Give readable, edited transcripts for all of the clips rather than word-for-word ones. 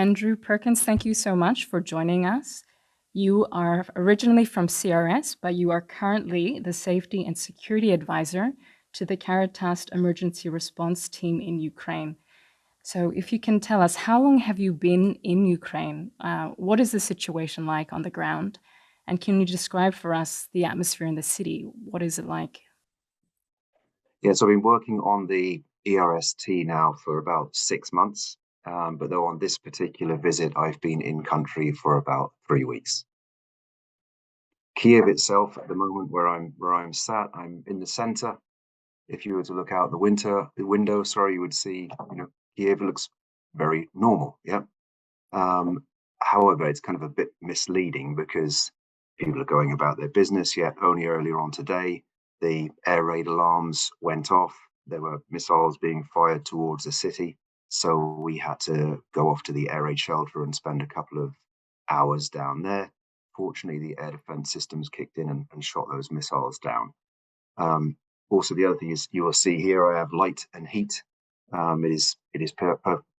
Andrew Perkins, thank you so much for joining us. You are originally from CRS, but you are currently the Safety and Security Advisor to the Caritas Emergency Response Team in Ukraine. So if you can tell us, how long have you been in Ukraine? What is the situation like on the ground? And can you describe for us the atmosphere in the city? What is it like? Yeah, so I've been working on the ERST now for about 6 months. But though on this particular visit, I've been in country for about 3 weeks. Kiev itself, at the moment where I'm sat, I'm in the center. If you were to look out the window, sorry, you would see, Kiev looks very normal. Yeah. However, it's kind of a bit misleading because people are going about their business. Yet only earlier on today, the air raid alarms went off. There were missiles being fired towards the city. So we had to go off to the air raid shelter and spend a couple of hours down there. Fortunately, the air defense systems kicked in and shot those missiles down. Also, the other thing is you will see here I have light and heat. It is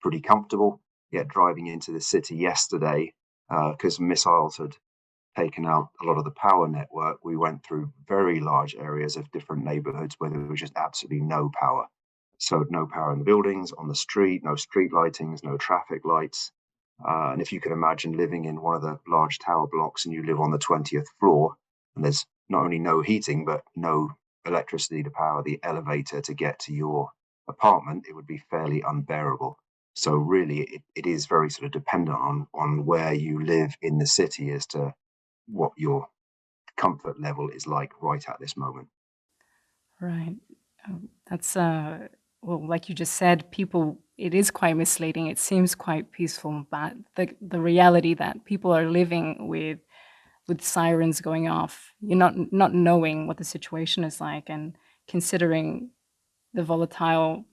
pretty comfortable. Yet driving into the city yesterday, because missiles had taken out a lot of the power network, we went through very large areas of different neighborhoods where there was just absolutely no power. So no power in the buildings, on the street, no street lightings, no traffic lights. And if you can imagine living in one of the large tower blocks and you live on the 20th floor, and there's not only no heating, but no electricity to power the elevator to get to your apartment, it would be fairly unbearable. So really, it is very sort of dependent on where you live in the city as to what your comfort level is like right at this moment. Right. That's well, like you just said, people. It is quite misleading. It seems quite peaceful, but the reality that people are living with sirens going off, you're not knowing what the situation is like, and considering the volatile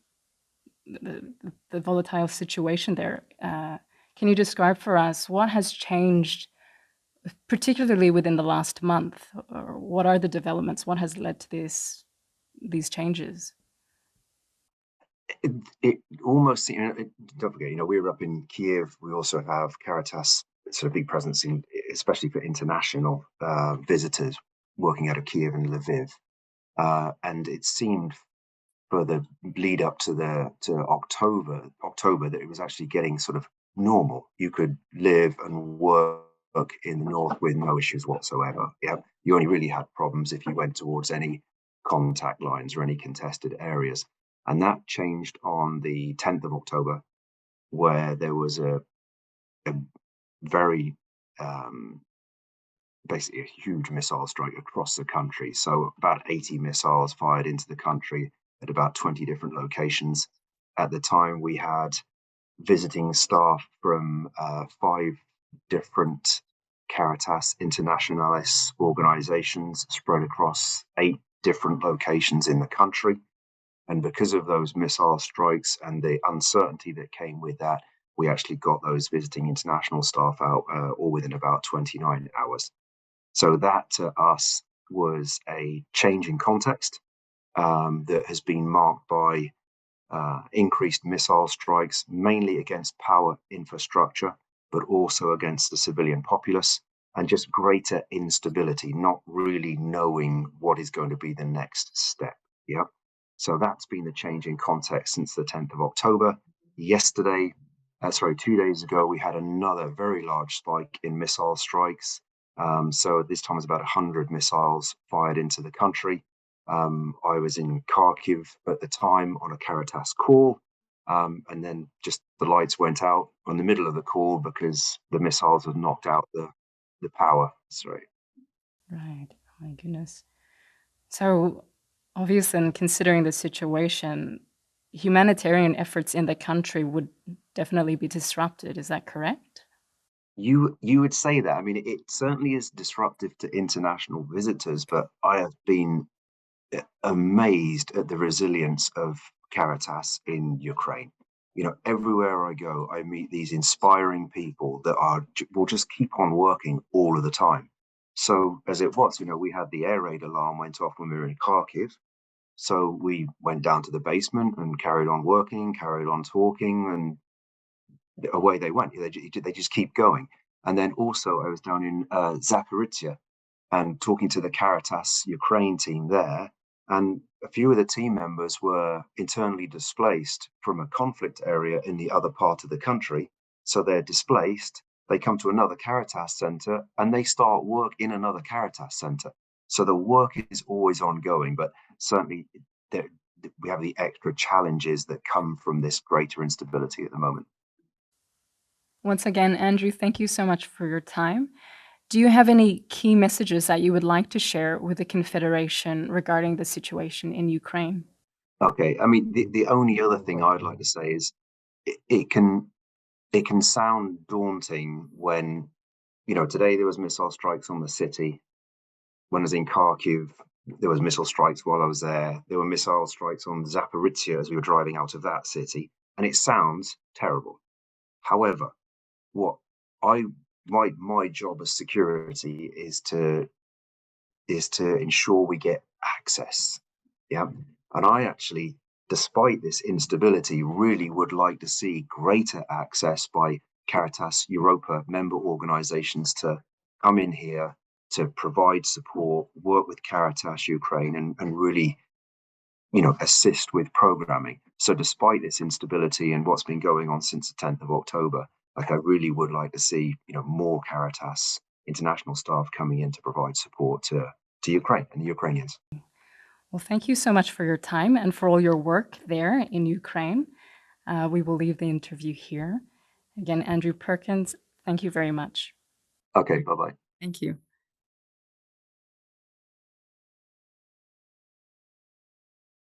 the volatile situation there. Can you describe for us what has changed, particularly within the last month, or what are the developments? What has led to these changes? It almost, don't forget, we were up in Kiev. We also have Caritas, sort of big presence in, especially for international visitors working out of Kiev and Lviv. And it seemed for the lead up to October that it was actually getting sort of normal. You could live and work in the north with no issues whatsoever. Yeah, you only really had problems if you went towards any contact lines or any contested areas. And that changed on the 10th of October, where there was a very basically a huge missile strike across the country. So about 80 missiles fired into the country at about 20 different locations. At the time, we had visiting staff from 5 different Caritas Internationalis organizations spread across 8 different locations in the country. And because of those missile strikes and the uncertainty that came with that, we actually got those visiting international staff out all within about 29 hours. So that to us was a change in context that has been marked by increased missile strikes, mainly against power infrastructure, but also against the civilian populace, and just greater instability, not really knowing what is going to be the next step. Yeah. So that's been the change in context since the 10th of October. Yesterday, 2 days ago, we had another very large spike in missile strikes. So this time it was about 100 missiles fired into the country. I was in Kharkiv at the time on a Caritas call, and then just the lights went out in the middle of the call because the missiles had knocked out the power. Sorry. Right. Oh my goodness. So obviously, and considering the situation, humanitarian efforts in the country would definitely be disrupted. Is that correct? You would say that. I mean, it certainly is disruptive to international visitors, but I have been amazed at the resilience of Caritas in Ukraine. Everywhere I go, I meet these inspiring people that will just keep on working all of the time. So as it was, we had the air raid alarm went off when we were in Kharkiv. So we went down to the basement and carried on working, carried on talking, and away they went. They just keep going. And then also, I was down in Zaporizhia and talking to the Caritas Ukraine team there. And a few of the team members were internally displaced from a conflict area in the other part of the country. So they're displaced, they come to another Caritas center and they start work in another Caritas center. So the work is always ongoing, but certainly we have the extra challenges that come from this greater instability at the moment. Once again, Andrew, thank you so much for your time. Do you have any key messages that you would like to share with the Confederation regarding the situation in Ukraine? Okay, I mean, the only other thing I'd like to say is it can sound daunting when, today there was missile strikes on the city. When I was in Kharkiv, there was missile strikes while I was there. There were missile strikes on Zaporizhia as we were driving out of that city, and it sounds terrible. However, what I my job as security is to ensure we get access. Yeah. And I actually, despite this instability, really would like to see greater access by Caritas Europa member organizations to come in here to provide support, work with Caritas Ukraine, and really, assist with programming. So despite this instability and what's been going on since the 10th of October, like I really would like to see, more Caritas international staff coming in to provide support to Ukraine and the Ukrainians. Well, thank you so much for your time and for all your work there in Ukraine. We will leave the interview here. Again, Andrew Perkins, thank you very much. Okay, bye bye. Thank you.